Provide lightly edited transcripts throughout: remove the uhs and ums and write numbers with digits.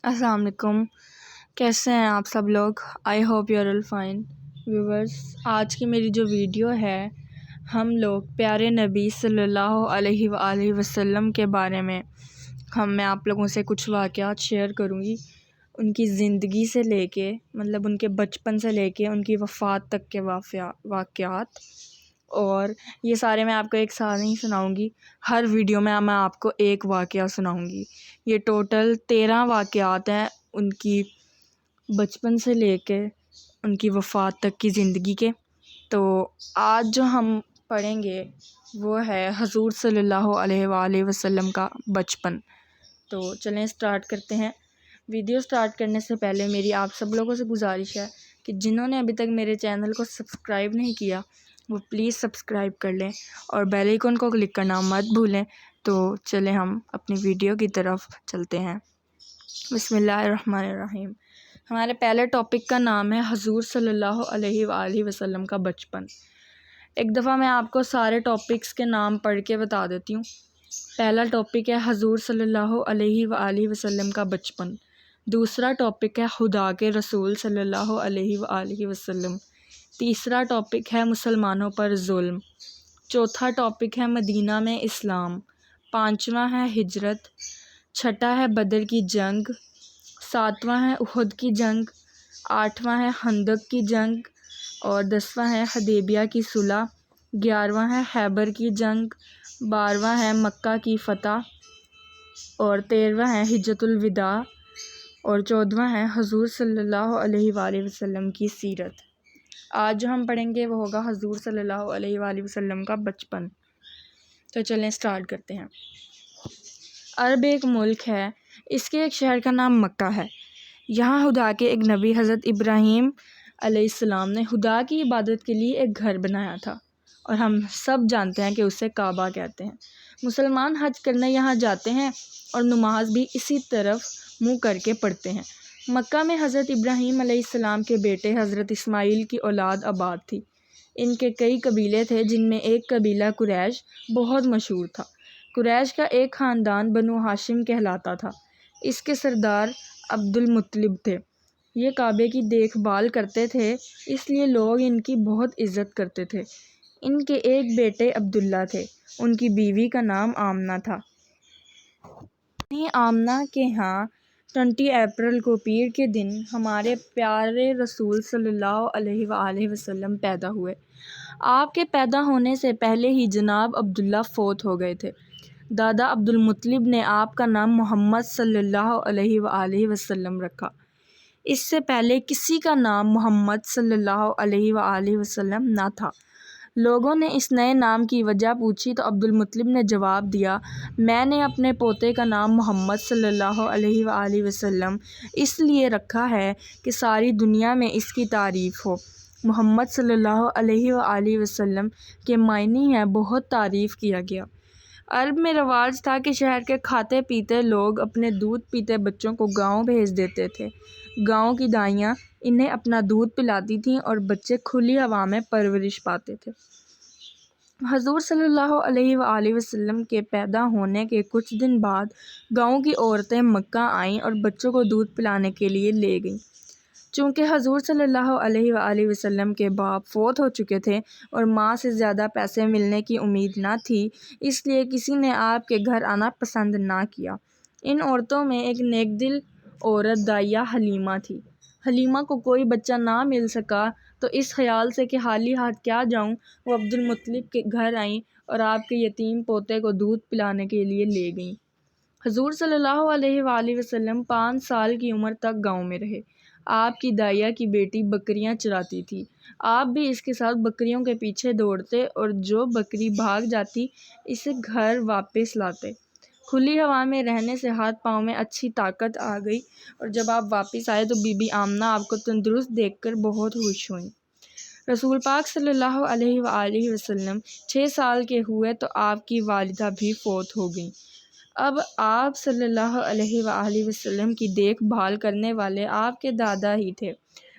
السلام علیکم، کیسے ہیں آپ سب لوگ؟ I hope you are all fine viewers. آج کی میری جو ویڈیو ہے، ہم لوگ پیارے نبی صلی اللہ علیہ وآلہ وسلم کے بارے میں میں آپ لوگوں سے کچھ واقعات شیئر کروں گی، ان کی زندگی سے لے کے مطلب ان کے بچپن سے لے کے ان کی وفات تک کے واقعات، اور یہ سارے میں آپ کو ایک ساتھ نہیں سناؤں گی، ہر ویڈیو میں آپ کو ایک واقعہ سناؤں گی۔ یہ ٹوٹل 13 واقعات ہیں ان کی بچپن سے لے کے ان کی وفات تک کی زندگی کے۔ تو آج جو ہم پڑھیں گے وہ ہے حضور صلی اللہ علیہ وآلہ وسلم کا بچپن۔ تو چلیں سٹارٹ کرتے ہیں۔ ویڈیو سٹارٹ کرنے سے پہلے میری آپ سب لوگوں سے گزارش ہے کہ جنہوں نے ابھی تک میرے چینل کو سبسکرائب نہیں کیا وہ پلیز سبسکرائب کر لیں اور بیل آئیکن کو کلک کرنا مت بھولیں۔ تو چلیں ہم اپنی ویڈیو کی طرف چلتے ہیں۔ بسم اللہ الرحمن الرحیم۔ ہمارے پہلے ٹاپک کا نام ہے حضور صلی اللہ علیہ وآلہ وسلم کا بچپن۔ ایک دفعہ میں آپ کو سارے ٹاپکس کے نام پڑھ کے بتا دیتی ہوں۔ پہلا ٹاپک ہے حضور صلی اللہ علیہ وآلہ وسلم کا بچپن۔ دوسرا ٹاپک ہے خدا کے رسول صلی اللہ علیہ وآلہ وسلم۔ تیسرا ٹاپک ہے مسلمانوں پر ظلم۔ چوتھا ٹاپک ہے مدینہ میں اسلام۔ پانچواں ہے ہجرت۔ چھٹا ہے بدر کی جنگ۔ ساتواں ہے احد کی جنگ۔ آٹھواں ہے خندق کی جنگ اور 10واں ہے حدیبیہ کی صلح۔ 11واں ہے خیبر کی جنگ۔ 12واں ہے مکہ کی فتح اور 13واں ہے حجۃ الوداع اور 14واں ہے حضور صلی اللہ علیہ وآلہ وسلم کی سیرت۔ آج جو ہم پڑھیں گے وہ ہوگا حضور صلی اللہ علیہ وآلہ وسلم کا بچپن۔ تو چلیں سٹارٹ کرتے ہیں۔ عرب ایک ملک ہے، اس کے ایک شہر کا نام مکہ ہے۔ یہاں خدا کے ایک نبی حضرت ابراہیم علیہ السلام نے خدا کی عبادت کے لیے ایک گھر بنایا تھا، اور ہم سب جانتے ہیں کہ اسے کعبہ کہتے ہیں۔ مسلمان حج کرنے یہاں جاتے ہیں اور نماز بھی اسی طرف منہ کر کے پڑھتے ہیں۔ مکہ میں حضرت ابراہیم علیہ السلام کے بیٹے حضرت اسماعیل کی اولاد آباد تھی۔ ان کے کئی قبیلے تھے، جن میں ایک قبیلہ قریش بہت مشہور تھا۔ قریش کا ایک خاندان بنو ہاشم کہلاتا تھا۔ اس کے سردار عبد المطلب تھے۔ یہ کعبے کی دیکھ بھال کرتے تھے، اس لیے لوگ ان کی بہت عزت کرتے تھے۔ ان کے ایک بیٹے عبداللہ تھے، ان کی بیوی کا نام آمنہ تھا۔ آمنہ کے ہاں 20 اپریل کو پیر کے دن ہمارے پیارے رسول صلی اللہ علیہ وآلہ وسلم پیدا ہوئے۔ آپ کے پیدا ہونے سے پہلے ہی جناب عبداللہ فوت ہو گئے تھے۔ دادا عبد المطلب نے آپ کا نام محمد صلی اللہ علیہ وآلہ وسلم رکھا۔ اس سے پہلے کسی کا نام محمد صلی اللہ علیہ وآلہ وسلم نہ تھا۔ لوگوں نے اس نئے نام کی وجہ پوچھی تو عبد المطلب نے جواب دیا، میں نے اپنے پوتے کا نام محمد صلی اللہ علیہ وآلہ وسلم اس لیے رکھا ہے کہ ساری دنیا میں اس کی تعریف ہو۔ محمد صلی اللہ علیہ وآلہ وسلم کے معنی ہے بہت تعریف کیا گیا۔ عرب میں رواج تھا کہ شہر کے کھاتے پیتے لوگ اپنے دودھ پیتے بچوں کو گاؤں بھیج دیتے تھے۔ گاؤں کی دائیاں انہیں اپنا دودھ پلاتی تھیں اور بچے کھلی ہوا میں پرورش پاتے تھے۔ حضور صلی اللہ علیہ وآلہ وسلم کے پیدا ہونے کے کچھ دن بعد گاؤں کی عورتیں مکہ آئیں اور بچوں کو دودھ پلانے کے لیے لے گئیں۔ چونکہ حضور صلی اللہ علیہ وآلہ وسلم کے باپ فوت ہو چکے تھے اور ماں سے زیادہ پیسے ملنے کی امید نہ تھی، اس لیے کسی نے آپ کے گھر آنا پسند نہ کیا۔ ان عورتوں میں ایک نیک دل عورت دائیہ حلیمہ تھی۔ حلیمہ کو کوئی بچہ نہ مل سکا تو اس خیال سے کہ خالی ہاتھ کیا جاؤں، وہ عبد المطلب کے گھر آئیں اور آپ کے یتیم پوتے کو دودھ پلانے کے لیے لے گئیں۔ حضور صلی اللہ علیہ وآلہ وسلم 5 سال کی عمر تک گاؤں میں رہے۔ آپ کی دائیہ کی بیٹی بکریاں چراتی تھی۔ آپ بھی اس کے ساتھ بکریوں کے پیچھے دوڑتے اور جو بکری بھاگ جاتی اسے گھر واپس لاتے۔ کھلی ہوا میں رہنے سے ہاتھ پاؤں میں اچھی طاقت آ گئی اور جب آپ واپس آئے تو بی بی آمنہ آپ کو تندرست دیکھ کر بہت خوش ہوئیں۔ رسول پاک صلی اللہ علیہ وآلہ وسلم 6 سال کے ہوئے تو آپ کی والدہ بھی فوت ہو گئیں۔ اب آپ صلی اللہ علیہ وآلہ وسلم کی دیکھ بھال کرنے والے آپ کے دادا ہی تھے۔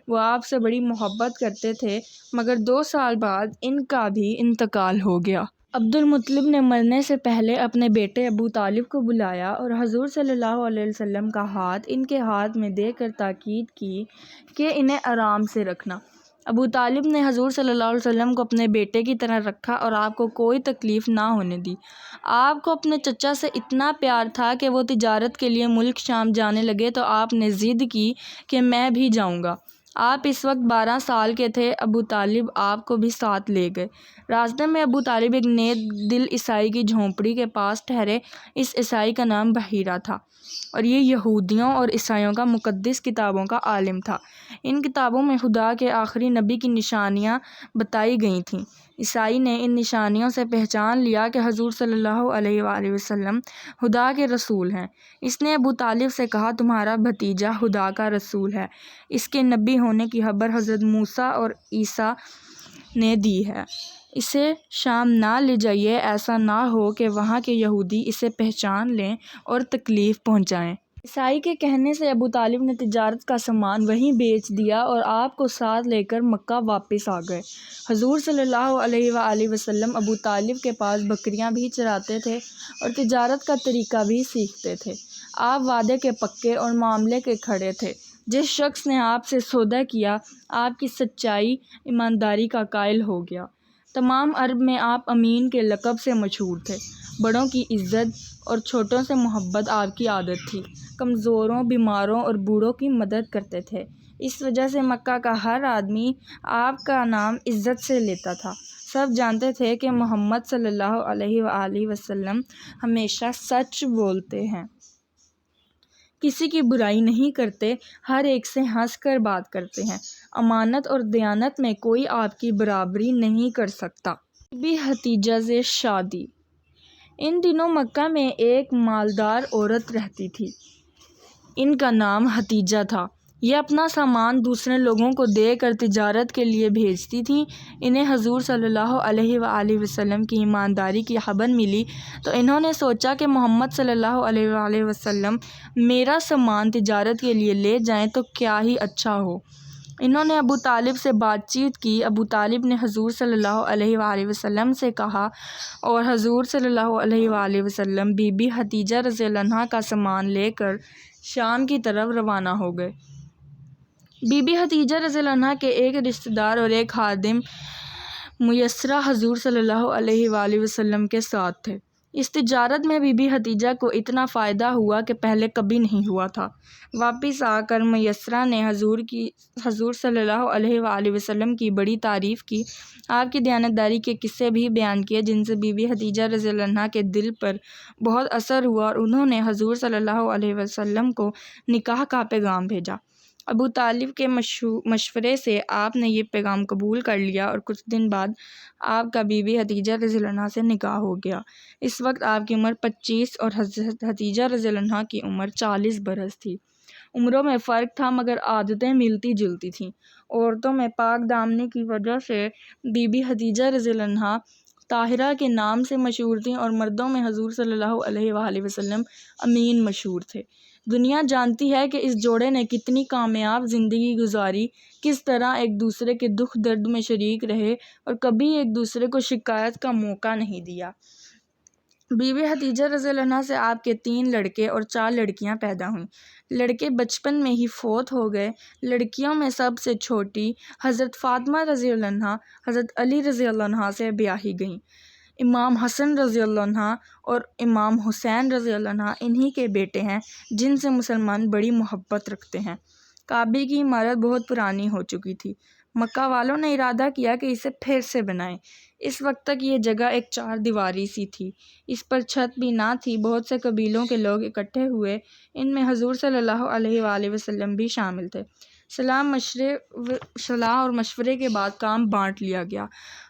وہ آپ سے بڑی محبت کرتے تھے، مگر 2 سال بعد ان کا بھی انتقال ہو گیا۔ عبد المطلب نے مرنے سے پہلے اپنے بیٹے ابو طالب کو بلایا اور حضور صلی اللہ علیہ وسلم کا ہاتھ ان کے ہاتھ میں دے کر تاکید کی کہ انہیں آرام سے رکھنا۔ ابو طالب نے حضور صلی اللہ علیہ وسلم کو اپنے بیٹے کی طرح رکھا اور آپ کو کوئی تکلیف نہ ہونے دی۔ آپ کو اپنے چچا سے اتنا پیار تھا کہ وہ تجارت کے لیے ملک شام جانے لگے تو آپ نے ضد کی کہ میں بھی جاؤں گا۔ آپ اس وقت 12 سال کے تھے۔ ابو طالب آپ کو بھی ساتھ لے گئے۔ راستے میں ابو طالب ایک نیک دل عیسائی کی جھونپڑی کے پاس ٹھہرے۔ اس عیسائی کا نام بحیرہ تھا اور یہ یہودیوں اور عیسائیوں کا مقدس کتابوں کا عالم تھا۔ ان کتابوں میں خدا کے آخری نبی کی نشانیاں بتائی گئی تھیں۔ عیسائی نے ان نشانیوں سے پہچان لیا کہ حضور صلی اللہ علیہ وآلہ وسلم خدا کے رسول ہیں۔ اس نے ابو طالب سے کہا، تمہارا بھتیجا خدا کا رسول ہے۔ اس کے نبی ہونے کی خبر حضرت موسیٰ اور عیسیٰ نے دی ہے۔ اسے شام نہ لے جائیے، ایسا نہ ہو کہ وہاں کے یہودی اسے پہچان لیں اور تکلیف پہنچائیں۔ عیسائی کے کہنے سے ابو طالب نے تجارت کا سامان وہیں بیچ دیا اور آپ کو ساتھ لے کر مکہ واپس آ گئے۔ حضور صلی اللہ علیہ وآلہ وسلم ابو طالب کے پاس بکریاں بھی چراتے تھے اور تجارت کا طریقہ بھی سیکھتے تھے۔ آپ وعدے کے پکے اور معاملے کے کھڑے تھے۔ جس شخص نے آپ سے سودا کیا، آپ کی سچائی ایمانداری کا قائل ہو گیا۔ تمام عرب میں آپ امین کے لقب سے مشہور تھے۔ بڑوں کی عزت اور چھوٹوں سے محبت آپ کی عادت تھی۔ کمزوروں، بیماروں اور بوڑھوں کی مدد کرتے تھے۔ اس وجہ سے مکہ کا ہر آدمی آپ کا نام عزت سے لیتا تھا۔ سب جانتے تھے کہ محمد صلی اللہ علیہ وآلہ وسلم ہمیشہ سچ بولتے ہیں، کسی کی برائی نہیں کرتے، ہر ایک سے ہنس کر بات کرتے ہیں۔ امانت اور دیانت میں کوئی آپ کی برابری نہیں کر سکتا۔ بی بی حتیجہ سے شادی۔ ان دنوں مکہ میں ایک مالدار عورت رہتی تھی۔ ان کا نام حتیجہ تھا۔ یہ اپنا سامان دوسرے لوگوں کو دے کر تجارت کے لیے بھیجتی تھیں۔ انہیں حضور صلی اللہ علیہ وآلہ وسلم کی ایمانداری کی خبر ملی تو انہوں نے سوچا کہ محمد صلی اللہ علیہ وآلہ وسلم میرا سامان تجارت کے لیے لے جائیں تو کیا ہی اچھا ہو۔ انہوں نے ابو طالب سے بات چیت کی۔ ابو طالب نے حضور صلی اللہ علیہ وآلہ وسلم سے کہا اور حضور صلی اللہ علیہ وآلہ وسلم بی بی حتیجہ رضی اللہ عنہا کا سامان لے کر شام کی طرف روانہ ہو گئے۔ بی بی حتیجہ رضی اللہ عنہا کے ایک رشتہ دار اور ایک خادم میسرہ حضور صلی اللہ علیہ وآلہ وسلم کے ساتھ تھے۔ اس تجارت میں بی بی حتیجہ کو اتنا فائدہ ہوا کہ پہلے کبھی نہیں ہوا تھا۔ واپس آ کر میسرہ نے حضور صلی اللہ علیہ وآلہ وسلم کی بڑی تعریف کی، آپ کی دیانتداری کے قصے بھی بیان کیے جن سے بی بی حتیجہ رضی اللہ عنہا کے دل پر بہت اثر ہوا اور انہوں نے حضور صلی اللہ علیہ وسلم کو نکاح کا پیغام بھیجا۔ ابو طالب کے مشورے سے آپ نے یہ پیغام قبول کر لیا اور کچھ دن بعد آپ کا بی بی حتیجہ رضی اللہ عنہا سے نکاح ہو گیا۔ اس وقت آپ کی عمر 25 اور حضرت حتیجہ رضی اللہ عنہا کی عمر 40 برس تھی۔ عمروں میں فرق تھا مگر عادتیں ملتی جلتی تھیں۔ عورتوں میں پاک دامنی کی وجہ سے بی بی حتیجہ رضی اللہ عنہا طاہرہ کے نام سے مشہور تھیں اور مردوں میں حضور صلی اللہ علیہ وآلہ وسلم امین مشہور تھے۔ دنیا جانتی ہے کہ اس جوڑے نے کتنی کامیاب زندگی گزاری، کس طرح ایک دوسرے کے دکھ درد میں شریک رہے اور کبھی ایک دوسرے کو شکایت کا موقع نہیں دیا۔ بی بی حتیجہ رضی اللہ عنہا سے آپ کے 3 لڑکے اور 4 لڑکیاں پیدا ہوئیں۔ لڑکے بچپن میں ہی فوت ہو گئے۔ لڑکیوں میں سب سے چھوٹی حضرت فاطمہ رضی اللہ عنہا حضرت علی رضی اللہ عنہ سے بیاہی گئیں۔ امام حسن رضی اللہ عنہ اور امام حسین رضی اللہ عنہ انہی کے بیٹے ہیں جن سے مسلمان بڑی محبت رکھتے ہیں۔ کعبے کی عمارت بہت پرانی ہو چکی تھی۔ مکہ والوں نے ارادہ کیا کہ اسے پھر سے بنائیں۔ اس وقت تک یہ جگہ ایک 4 دیواری سی تھی، اس پر چھت بھی نہ تھی۔ بہت سے قبیلوں کے لوگ اکٹھے ہوئے، ان میں حضور صلی اللہ علیہ وآلہ وسلم بھی شامل تھے۔ صلاح اور مشورے کے بعد کام بانٹ لیا گیا۔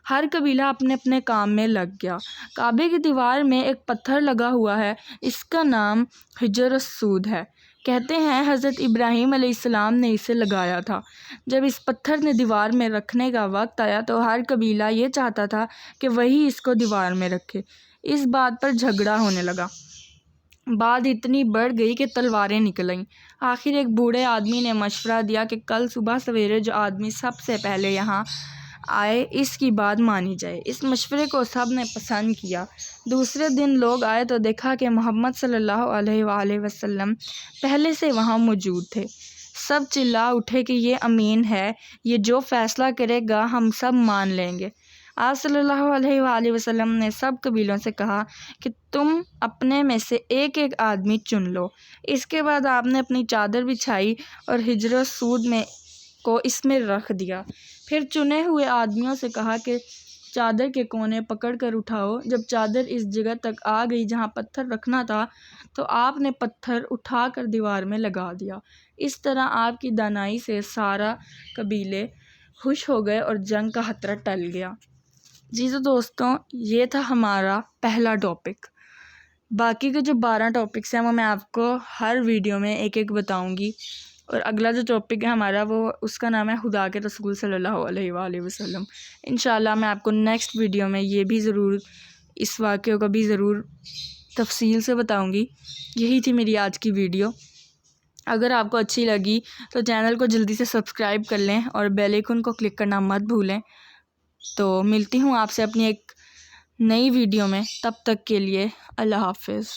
ہر قبیلہ اپنے اپنے کام میں لگ گیا۔ کعبے کی دیوار میں ایک پتھر لگا ہوا ہے، اس کا نام حجر السود ہے۔ کہتے ہیں حضرت ابراہیم علیہ السلام نے اسے لگایا تھا۔ جب اس پتھر نے دیوار میں رکھنے کا وقت آیا تو ہر قبیلہ یہ چاہتا تھا کہ وہی اس کو دیوار میں رکھے۔ اس بات پر جھگڑا ہونے لگا۔ بات اتنی بڑھ گئی کہ تلواریں نکل آئیں۔ آخر ایک بوڑھے آدمی نے مشورہ دیا کہ کل صبح سویرے جو آدمی سب سے پہلے یہاں آئے اس کی بات مانی جائے۔ اس مشورے کو سب نے پسند کیا۔ دوسرے دن لوگ آئے تو دیکھا کہ محمد صلی اللہ علیہ وآلہ وسلم پہلے سے وہاں موجود تھے۔ سب چلا اٹھے کہ یہ امین ہے، یہ جو فیصلہ کرے گا ہم سب مان لیں گے۔ آپ صلی اللہ علیہ وآلہ وسلم نے سب قبیلوں سے کہا کہ تم اپنے میں سے ایک ایک آدمی چن لو۔ اس کے بعد آپ نے اپنی چادر بچھائی اور حجر سود کو اس میں رکھ دیا۔ پھر چنے ہوئے آدمیوں سے کہا کہ چادر کے کونے پکڑ کر اٹھاؤ۔ جب چادر اس جگہ تک آ گئی جہاں پتھر رکھنا تھا تو آپ نے پتھر اٹھا کر دیوار میں لگا دیا۔ اس طرح آپ کی دانائی سے سارا قبیلے خوش ہو گئے اور جنگ کا خطرہ ٹل گیا۔ جی تو دوستوں، یہ تھا ہمارا پہلا ٹاپک۔ باقی کے جو 12 ٹاپکس ہیں وہ میں آپ کو ہر ویڈیو میں ایک ایک بتاؤں گی، اور اگلا جو ٹاپک ہے ہمارا اس کا نام ہے خدا کے رسول صلی اللہ علیہ وآلہ وسلم۔ انشاءاللہ میں آپ کو نیکسٹ ویڈیو میں یہ بھی ضرور، اس واقعے کو بھی ضرور تفصیل سے بتاؤں گی۔ یہی تھی میری آج کی ویڈیو۔ اگر آپ کو اچھی لگی تو چینل کو جلدی سے سبسکرائب کر لیں اور بیل آئیکن کو کلک کرنا مت بھولیں۔ تو ملتی ہوں آپ سے اپنی ایک نئی ویڈیو میں، تب تک کے لیے اللہ حافظ۔